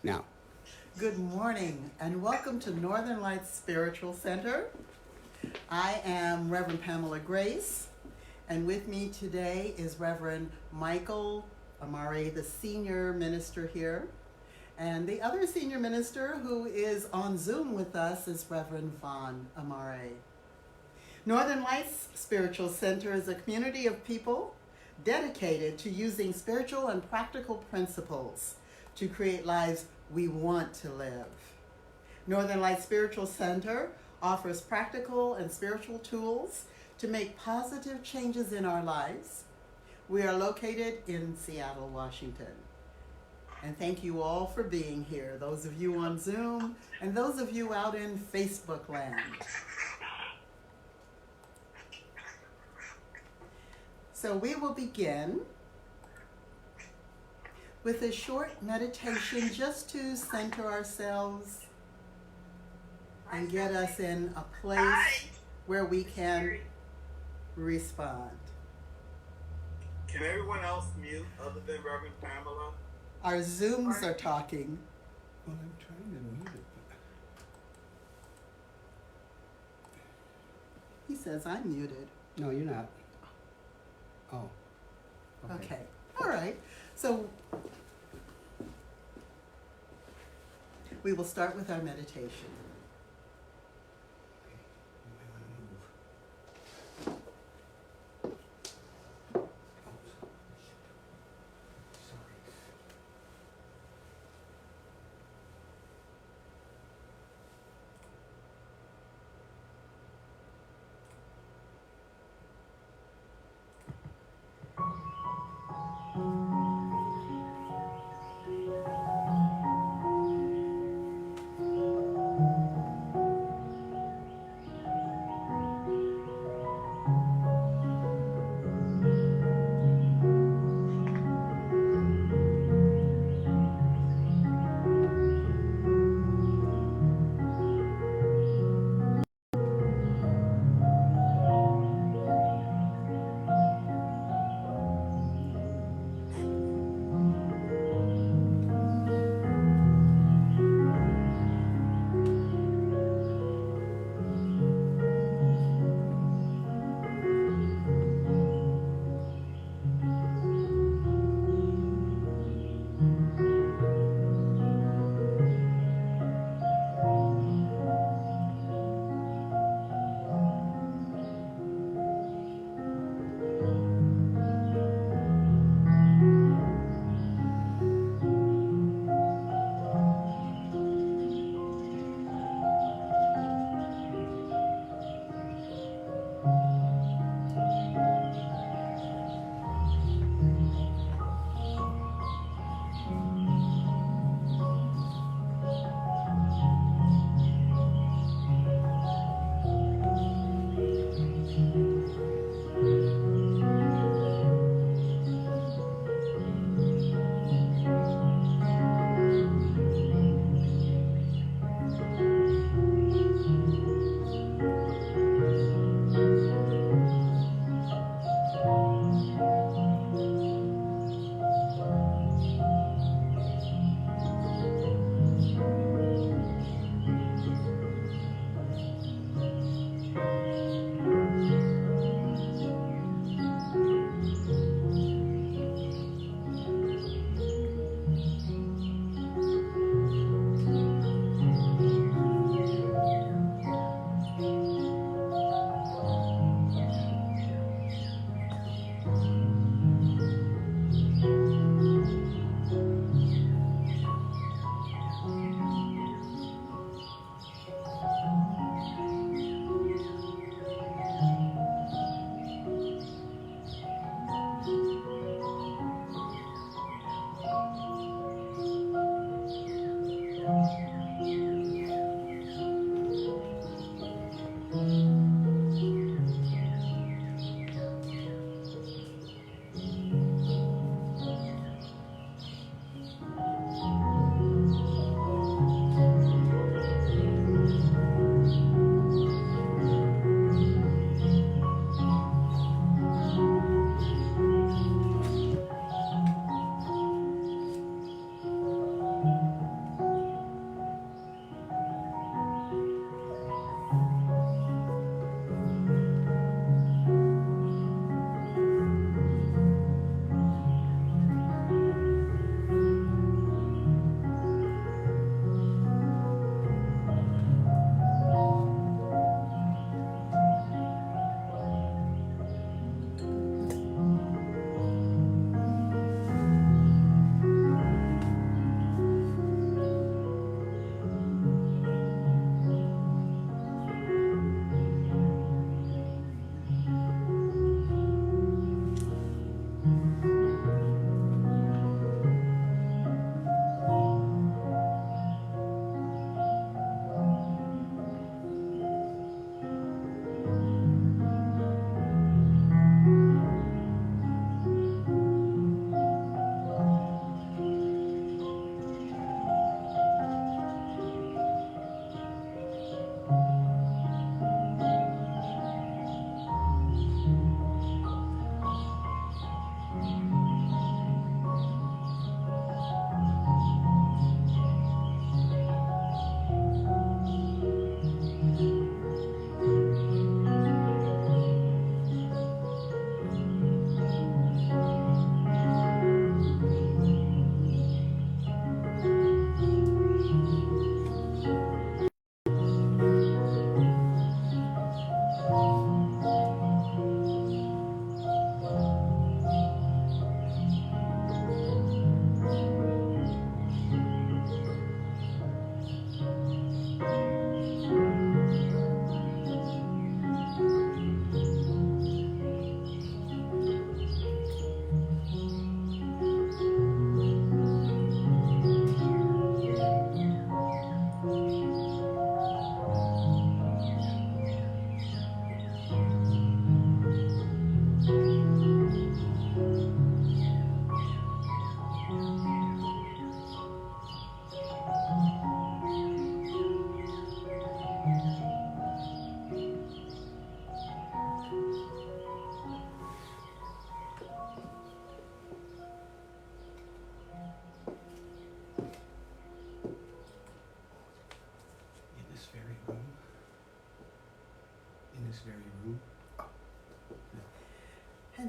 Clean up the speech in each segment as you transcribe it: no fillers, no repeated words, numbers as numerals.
Now, Good morning and welcome to Northern Lights Spiritual Center. I am Reverend Pamela Grace, and with me today is Reverend Mykal Amaré, the senior minister here. And the other senior minister who is on Zoom with us is Reverend Von Amaré. Northern Lights Spiritual Center is a community of people dedicated to using spiritual and practical principles to create lives we want to live. Northern Lights Spiritual Center offers practical and spiritual tools to make positive changes in our lives. We are located in Seattle, Washington. And thank you all for being here, those of you on Zoom and those of you out in Facebook land. So we will begin with a short meditation just to center ourselves and get us in a place where we can respond. Can everyone else mute other than Reverend Pamela? Our Zooms are talking. well, I'm trying to mute it. He says I'm muted. No, you're not. Oh. Okay. All right. So we will start with our meditation. You might want to move. Sorry.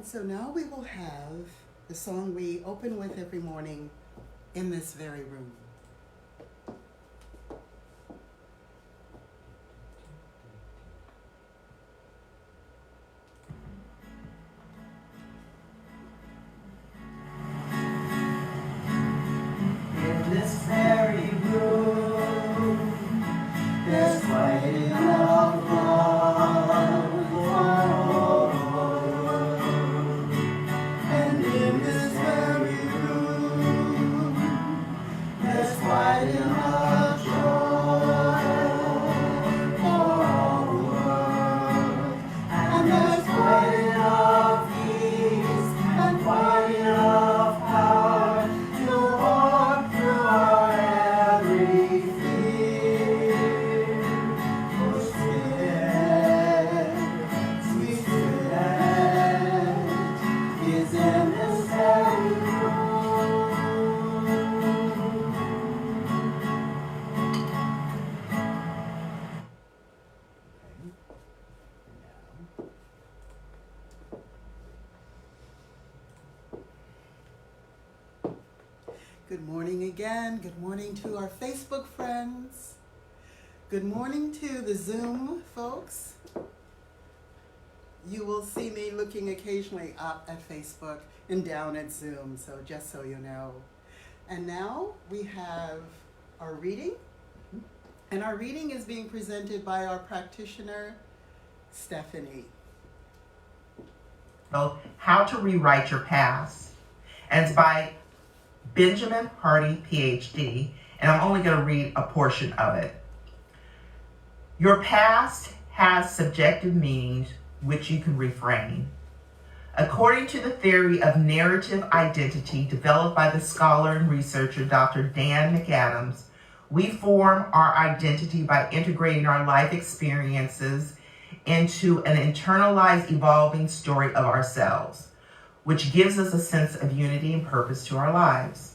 So now we will have the song we open with every morning in this very room. In this very room, there's quite enough love for all. And in this very room, there's quite enough joy for all the world. And there's quite enough peace and quite enough power to walk through our every fear. For sweet Spirit is in this very room. Good morning again. Good morning to our Facebook friends. Good morning to the Zoom folks. You will see me looking occasionally up at Facebook and down at Zoom, so just so you know. And now we have our reading. And our reading is being presented by our practitioner, Stephanie. How to Rewrite Your Past. And it's by Benjamin Hardy, PhD, and I'm only going to read a portion of it. Your past has subjective meanings which you can reframe. According to the theory of narrative identity developed by the scholar and researcher Dr. Dan McAdams, we form our identity by integrating our life experiences into an internalized, evolving story of ourselves, which gives us a sense of unity and purpose to our lives.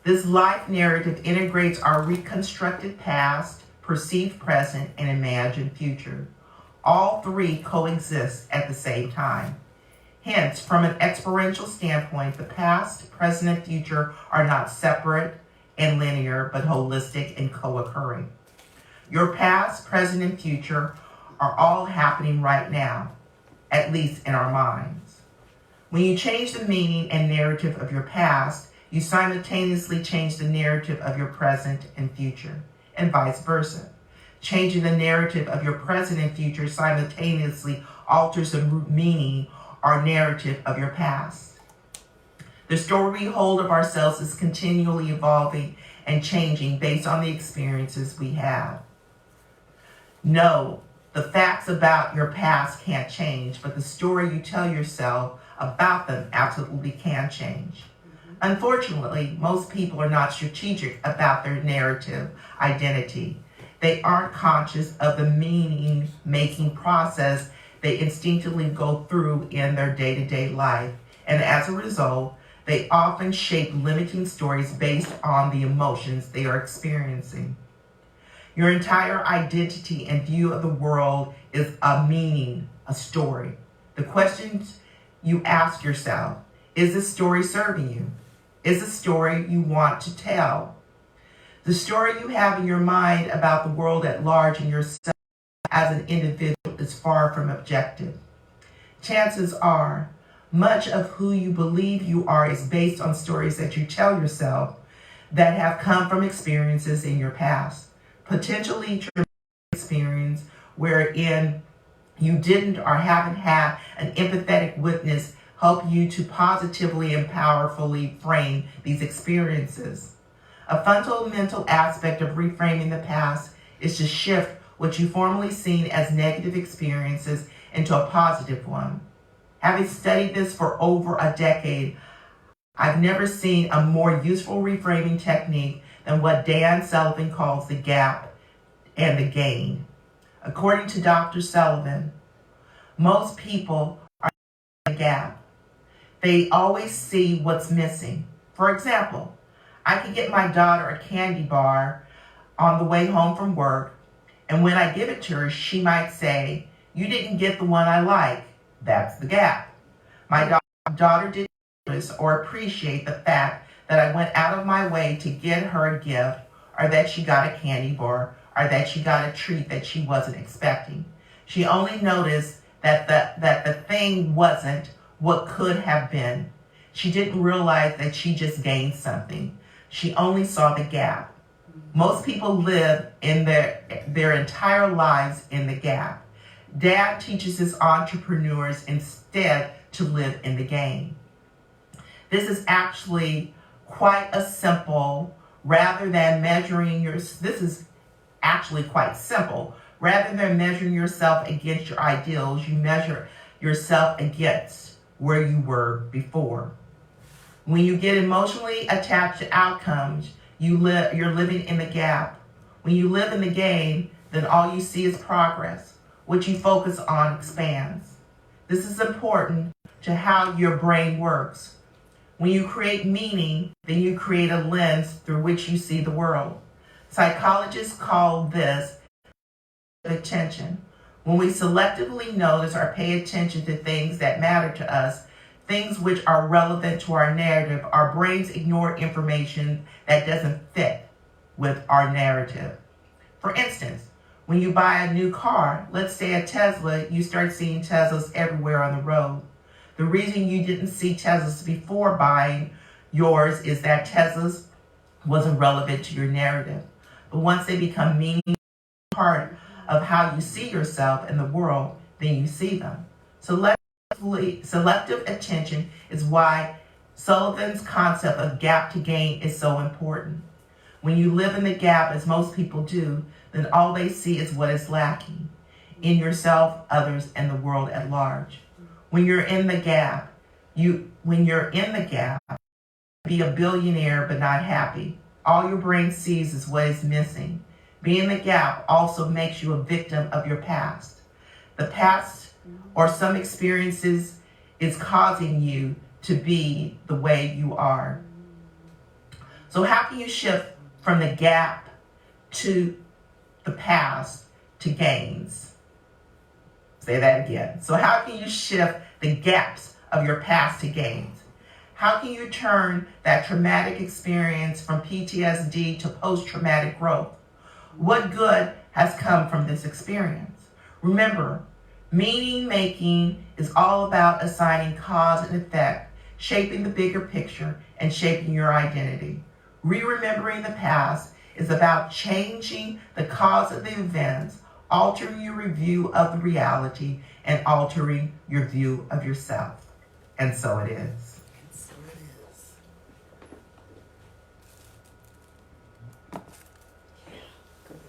This life narrative integrates our reconstructed past, perceived present, and imagined future. All three coexist at the same time. Hence, from an experiential standpoint, the past, present, and future are not separate and linear, but holistic and co-occurring. Your past, present, and future are all happening right now, at least in our minds. When you change the meaning and narrative of your past, you simultaneously change the narrative of your present and future, and vice versa. Changing the narrative of your present and future simultaneously alters the meaning or narrative of your past. The story we hold of ourselves is continually evolving and changing based on the experiences we have. No, the facts about your past can't change, but the story you tell yourself about them absolutely can change. Unfortunately, most people are not strategic about their narrative identity. They aren't conscious of the meaning-making process they instinctively go through in their day-to-day life, and as a result, they often shape limiting stories based on the emotions they are experiencing. Your entire identity and view of the world is a meaning, a story. The questions you ask yourself: is this story serving you? Is the story you want to tell? The story you have in your mind about the world at large and yourself as an individual is far from objective. Chances are, much of who you believe you are is based on stories that you tell yourself that have come from experiences in your past, potentially traumatic experience wherein you didn't or haven't had an empathetic witness help you to positively and powerfully frame these experiences. A fundamental aspect of reframing the past is to shift what you formerly seen as negative experiences into a positive one. Having studied this for over a decade, I've never seen a more useful reframing technique than what Dan Sullivan calls the gap and the gain. According to Dr. Sullivan, most people are in the gap. They always see what's missing. For example, I could get my daughter a candy bar on the way home from work, and when I give it to her, she might say, "You didn't get the one I like." That's the gap. My daughter daughter didn't notice or appreciate the fact that I went out of my way to get her a gift, or that she got a candy bar, or that she got a treat that she wasn't expecting. She only noticed that the thing wasn't what could have been. She didn't realize that she just gained something. She only saw the gap. Most people live in their entire lives in the gap. Dad teaches his entrepreneurs instead to live in the game. This is actually quite a simple, rather than measuring this is actually quite simple. Rather than measuring yourself against your ideals, you measure yourself against where you were before. When you get emotionally attached to outcomes, you're living in the gap. When you live in the game, then all you see is progress. What you focus on expands. This is important to how your brain works. When you create meaning, then you create a lens through which you see the world. Psychologists call this attention. When we selectively notice or pay attention to things that matter to us, things which are relevant to our narrative, our brains ignore information that doesn't fit with our narrative. For instance, when you buy a new car, let's say a Tesla, you start seeing Teslas everywhere on the road. The reason you didn't see Teslas before buying yours is that Teslas wasn't relevant to your narrative. But once they become meaningful part of how you see yourself in the world, then you see them. Selective attention is why Sullivan's concept of gap to gain is so important. When you live in the gap, as most people do, then all they see is what is lacking in yourself, others, and the world at large. When you're in the gap, be a billionaire but not happy. All your brain sees is what is missing. Being in the gap also makes you a victim of your past. The past or some experiences is causing you to be the way you are. So how can you shift from the gap to the past to gains? Say that again. So how can you shift the gaps of your past to gains? How can you turn that traumatic experience from PTSD to post-traumatic growth? What good has come from this experience? Remember, meaning making is all about assigning cause and effect, shaping the bigger picture, and shaping your identity. Remembering the past is about changing the cause of the events, altering your review of the reality, and altering your view of yourself. And so it is. And so it is. Yeah, good.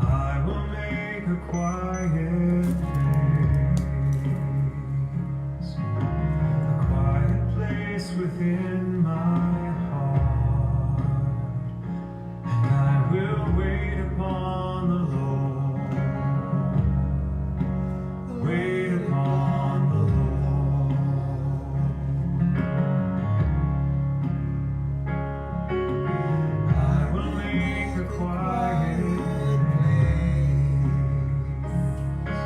I will make a quiet place within my heart, and I will wait upon the Lord, wait upon the Lord. I will make a quiet place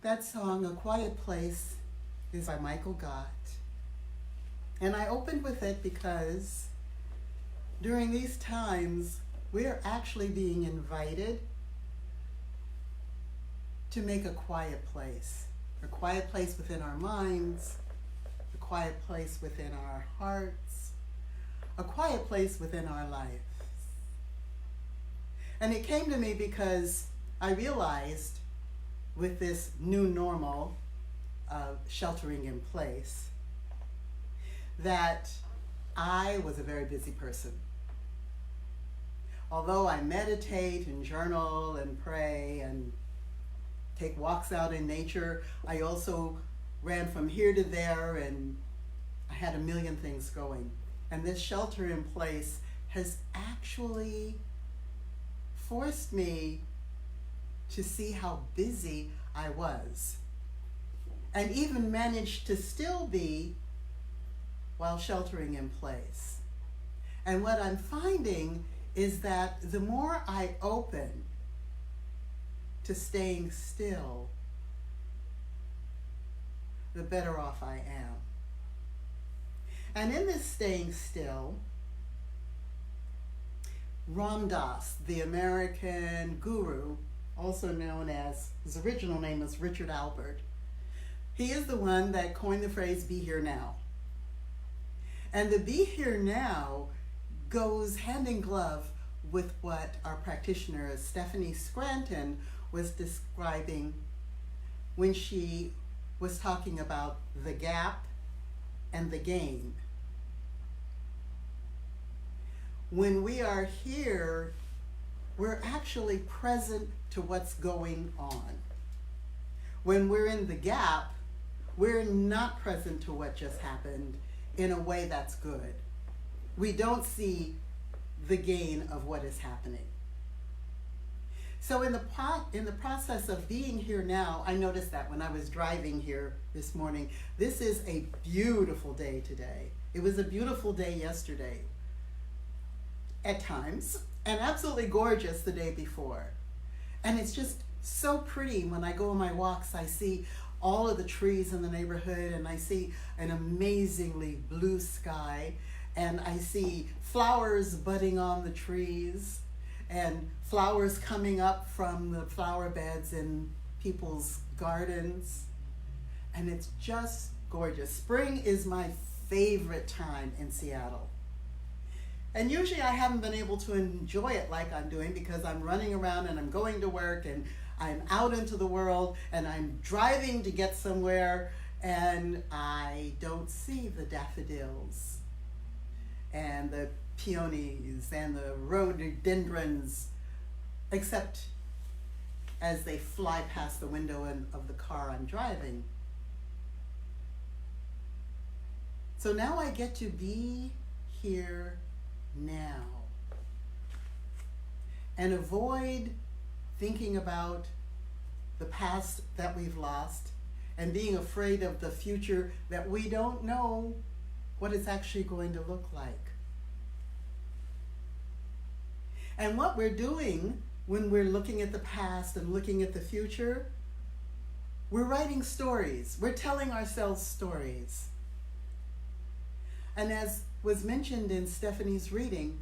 That song, A Quiet Place, is by Mykal. And I opened with it because during these times, we are actually being invited to make a quiet place within our minds, a quiet place within our hearts, a quiet place within our lives. And it came to me because I realized with this new normal of sheltering in place that I was a very busy person. Although I meditate and journal and pray and take walks out in nature, I also ran from here to there and I had a million things going. And this shelter in place has actually forced me to see how busy I was and even managed to still be while sheltering in place. And what I'm finding is that the more I open to staying still, the better off I am. And in this staying still, Ram Dass, the American guru, also known as, his original name is Richard Albert, he is the one that coined the phrase, be here now. And the be here now goes hand in glove with what our practitioner Stephanie Scranton was describing when she was talking about the gap and the gain. When we are here, we're actually present to what's going on. When we're in the gap, we're not present to what just happened in a way that's good. We don't see the gain of what is happening. So in the process of being here now, I noticed that when I was driving here this morning, this is a beautiful day today. It was a beautiful day yesterday at times, and absolutely gorgeous the day before. And it's just so pretty when I go on my walks. I see all of the trees in the neighborhood, and I see an amazingly blue sky, and I see flowers budding on the trees, and flowers coming up from the flower beds in people's gardens. And it's just gorgeous. Spring is my favorite time in Seattle. And usually I haven't been able to enjoy it like I'm doing because I'm running around and I'm going to work and I'm out into the world and I'm driving to get somewhere and I don't see the daffodils and the peonies and the rhododendrons, except as they fly past the window of the car I'm driving. So now I get to be here now and avoid thinking about the past that we've lost and being afraid of the future that we don't know what it's actually going to look like. And what we're doing when we're looking at the past and looking at the future, we're writing stories. We're telling ourselves stories. And as was mentioned in Stephanie's reading,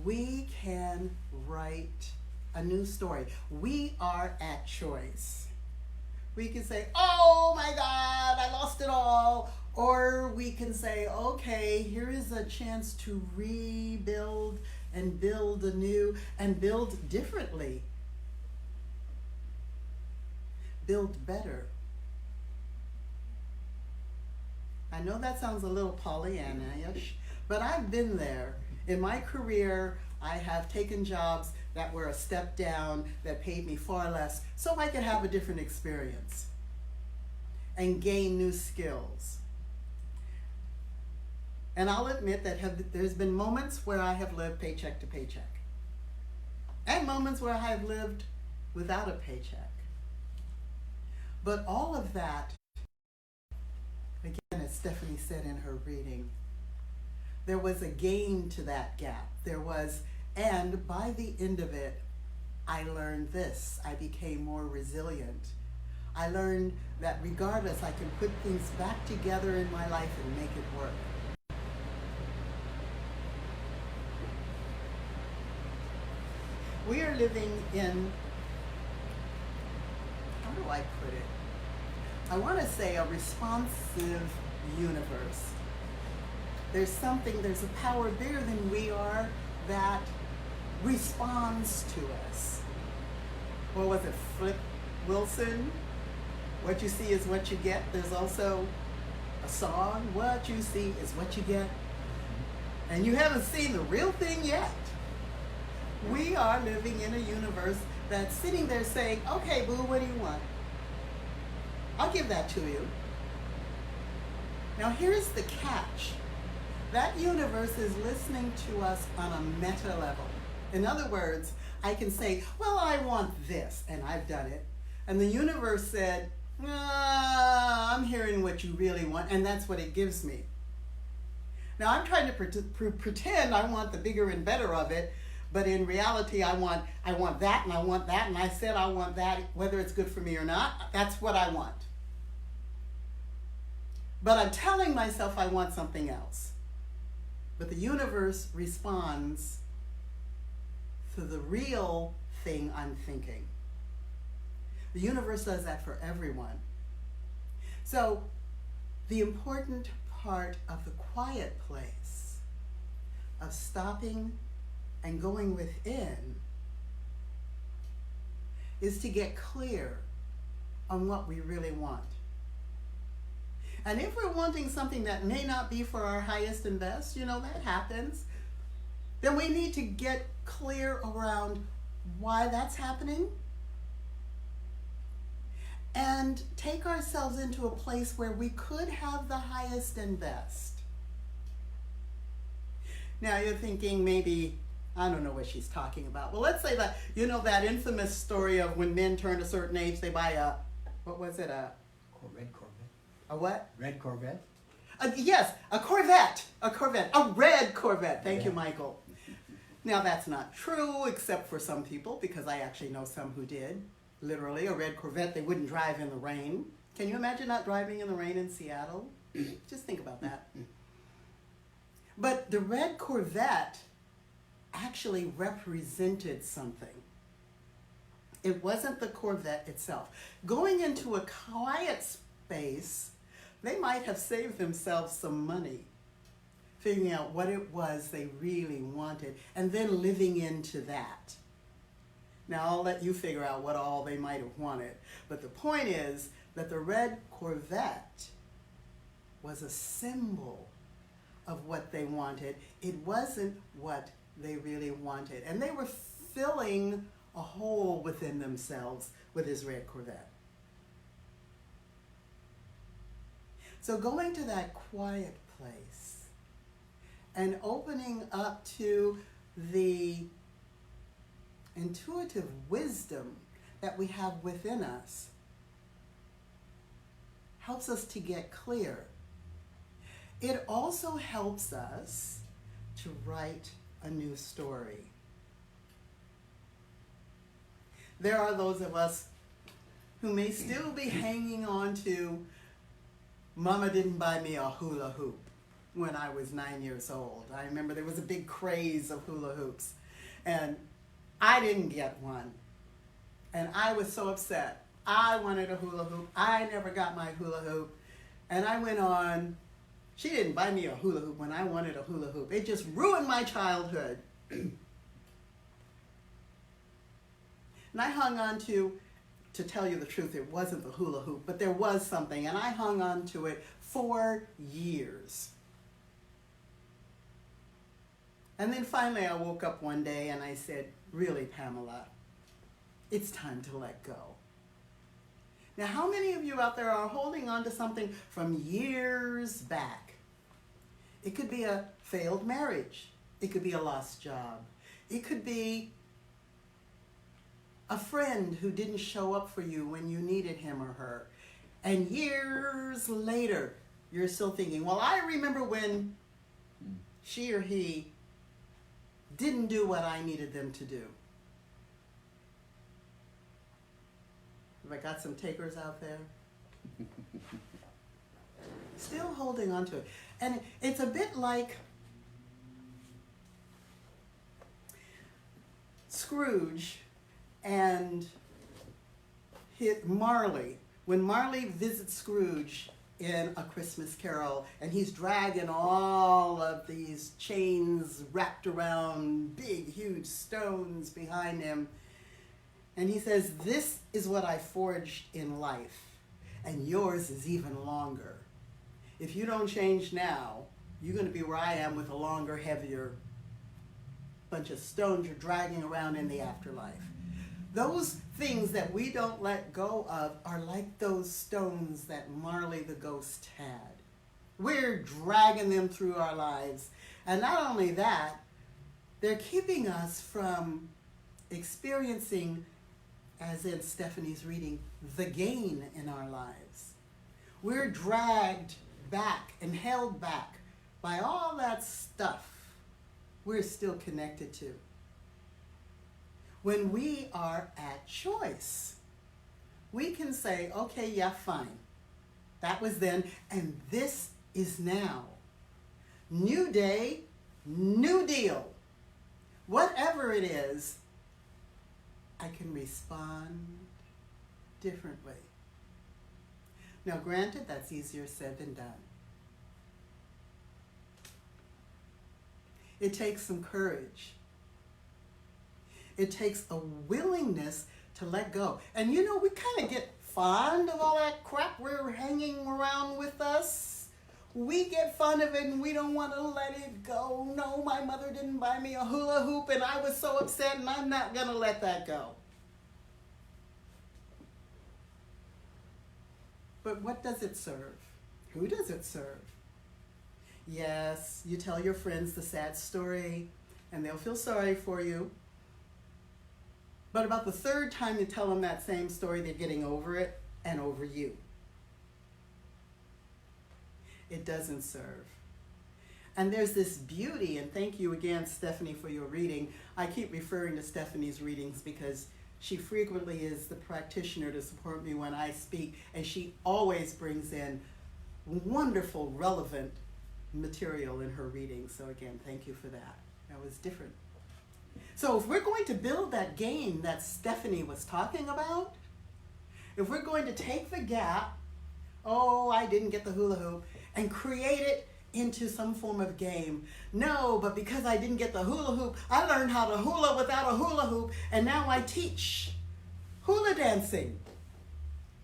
we can write a new story. We are at choice. We can say, oh my God, I lost it all. Or we can say, okay, here is a chance to rebuild and build anew and build differently. Build better. I know that sounds a little Pollyanna-ish, but I've been there. In my career, I have taken jobs that were a step down, that paid me far less, so I could have a different experience and gain new skills. And I'll admit that there's been moments where I have lived paycheck to paycheck, and moments where I have lived without a paycheck. But all of that, again, as Stephanie said in her reading, there was a gain to that gap. There was, and by the end of it, I learned this. I became more resilient. I learned that regardless, I can put things back together in my life and make it work. We are living in, how do I put it? I want to say a responsive universe. There's a power bigger than we are that responds to us. What was it, Flip Wilson? What you see is what you get. There's also a song, what you see is what you get. And you haven't seen the real thing yet. We are living in a universe that's sitting there saying, okay, boo, what do you want? I'll give that to you. Now here's the catch. That universe is listening to us on a meta level. In other words, I can say, well, I want this, and I've done it. And the universe said, I'm hearing what you really want, and that's what it gives me. Now I'm trying to pretend I want the bigger and better of it, but in reality, I want that, and I want that, and I said I want that, whether it's good for me or not, that's what I want. But I'm telling myself I want something else. But the universe responds to the real thing I'm thinking. The universe does that for everyone. So the important part of the quiet place, of stopping and going within, is to get clear on what we really want. And if we're wanting something that may not be for our highest and best, that happens, then we need to get clear around why that's happening and take ourselves into a place where we could have the highest and best. Now you're thinking maybe, I don't know what she's talking about. Well, let's say that, that infamous story of when men turn a certain age, they buy a, what was it, a Corvette. a what? Red Corvette? Yes, a Corvette, a red Corvette. Thank you, Mykal. Now that's not true, except for some people, because I actually know some who did. Literally, a red Corvette they wouldn't drive in the rain. Can you imagine not driving in the rain in Seattle? Just think about that. But the red Corvette actually represented something. It wasn't the Corvette itself. Going into a quiet space, they might have saved themselves some money, figuring out what it was they really wanted, and then living into that. Now, I'll let you figure out what all they might have wanted. But the point is that the red Corvette was a symbol of what they wanted. It wasn't what they really wanted. And they were filling a hole within themselves with this red Corvette. So going to that quiet place and opening up to the intuitive wisdom that we have within us helps us to get clear. It also helps us to write a new story. There are those of us who may still be hanging on to, Mama didn't buy me a hula hoop when I was 9 years old. I remember there was a big craze of hula hoops, and I didn't get one. And I was so upset. I wanted a hula hoop. I never got my hula hoop. And I went on, she didn't buy me a hula hoop when I wanted a hula hoop. It just ruined my childhood. And I hung on to tell you the truth, it wasn't the hula hoop, but there was something, and I hung on to it for years. And then finally I woke up one day and I said, really, Pamela, it's time to let go. Now, how many of you out there are holding on to something from years back? It could be a failed marriage. It could be a lost job. It could be a friend who didn't show up for you when you needed him or her. And years later, you're still thinking, well, I remember when she or he didn't do what I needed them to do. I got some takers out there? Still holding on to it. And it's a bit like Scrooge and Marley. When Marley visits Scrooge in A Christmas Carol, and he's dragging all of these chains wrapped around big, huge stones behind him, and he says, "This is what I forged in life, and yours is even longer. If you don't change now, you're going to be where I am with a longer, heavier bunch of stones you're dragging around in the afterlife." Those things that we don't let go of are like those stones that Marley the ghost had. We're dragging them through our lives. And not only that, they're keeping us from experiencing, as in Stephanie's reading, the gain in our lives. We're dragged back and held back by all that stuff we're still connected to. When we are at choice, we can say, okay, yeah, fine. That was then, and this is now. New day, new deal. Whatever it is, I can respond differently. Now, granted, that's easier said than done. It takes some courage. It takes a willingness to let go. And you know, we kind of get fond of all that crap we're hanging around with us. We get fond of it and we don't want to let it go. No, my mother didn't buy me a hula hoop and I was so upset and I'm not going to let that go. But what does it serve? Who does it serve? Yes, you tell your friends the sad story and they'll feel sorry for you. But about the third time you tell them that same story, they're getting over it and over you. It doesn't serve. And there's this beauty, and thank you again, Stephanie, for your reading. I keep referring to Stephanie's readings because she frequently is the practitioner to support me when I speak, and she always brings in wonderful, relevant material in her readings. So again, thank you for that. That was different. So if we're going to build that game that Stephanie was talking about, if we're going to take the gap, oh, I didn't get the hula hoop, and create it into some form of game. No, but because I didn't get the hula hoop, I learned how to hula without a hula hoop, and now I teach hula dancing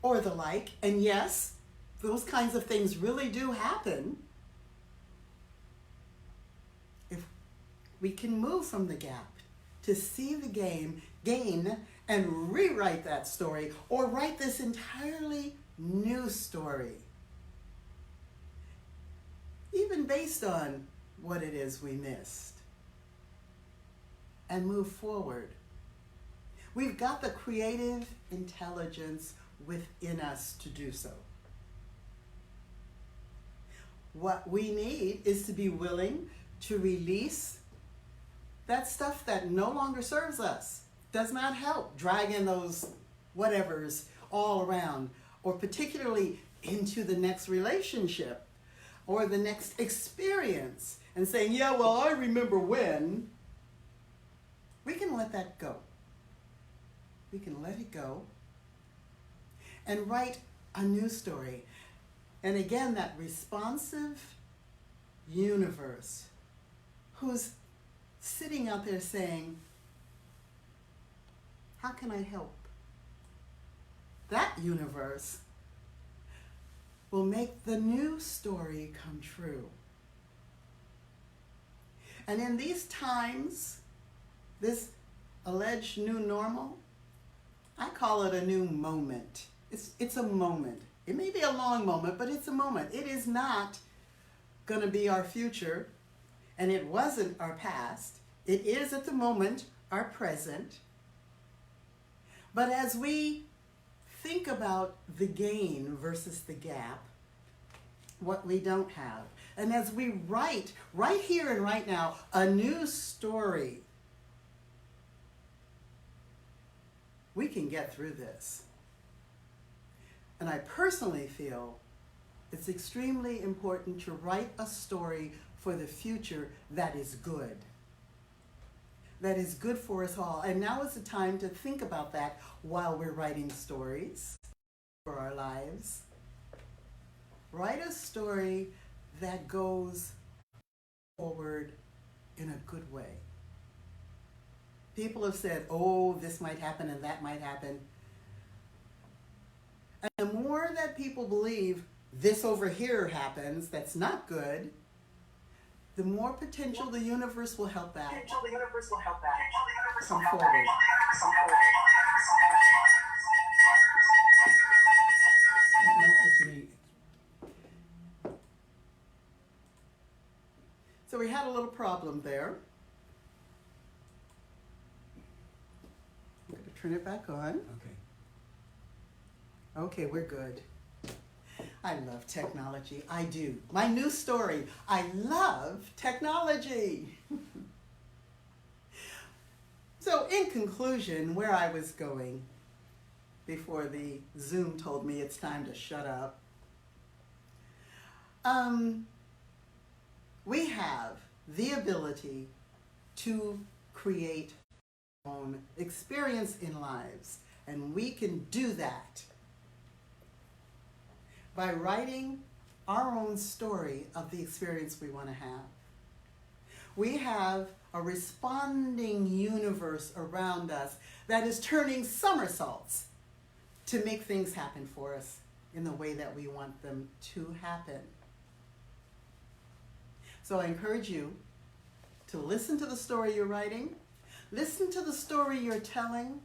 or the like. And yes, those kinds of things really do happen. If we can move from the gap to see the gain, and rewrite that story, or write this entirely new story, even based on what it is we missed, and move forward. We've got the creative intelligence within us to do so. What we need is to be willing to release that stuff that no longer serves us, does not help, dragging those whatevers all around, or particularly into the next relationship or the next experience, and saying, yeah, well, I remember when. We can let that go. We can let it go and write a new story. And again, that responsive universe who's sitting out there saying, how can I help? That universe will make the new story come true. And in these times, this alleged new normal, I call it a new moment. It's a moment. It may be a long moment, but it's a moment. It is not going to be our future, and it wasn't our past. It is at the moment our present. But as we think about the gain versus the gap, what we don't have, and as we write right here and right now a new story, we can get through this. And I personally feel it's extremely important to write a story for the future that is good. That is good for us all. And now is the time to think about that while we're writing stories for our lives. Write a story that goes forward in a good way. People have said, oh, this might happen and that might happen. And the more that people believe this over here happens that's not good, the more potential the universe will help that come forward. No, it's me. So we had a little problem there. I'm going to turn it back on. Okay. Okay, we're good. I love technology. I do. My new story. I love technology. So in conclusion, where I was going before the Zoom told me it's time to shut up, we have the ability to create our own experience in lives, and we can do that by writing our own story of the experience we want to have. We have a responding universe around us that is turning somersaults to make things happen for us in the way that we want them to happen. So I encourage you to listen to the story you're writing, listen to the story you're telling,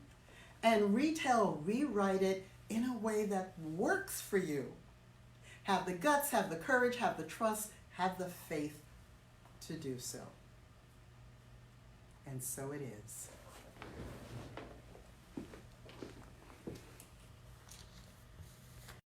and rewrite it in a way that works for you. Have the guts, have the courage, have the trust, have the faith to do so. And so it is.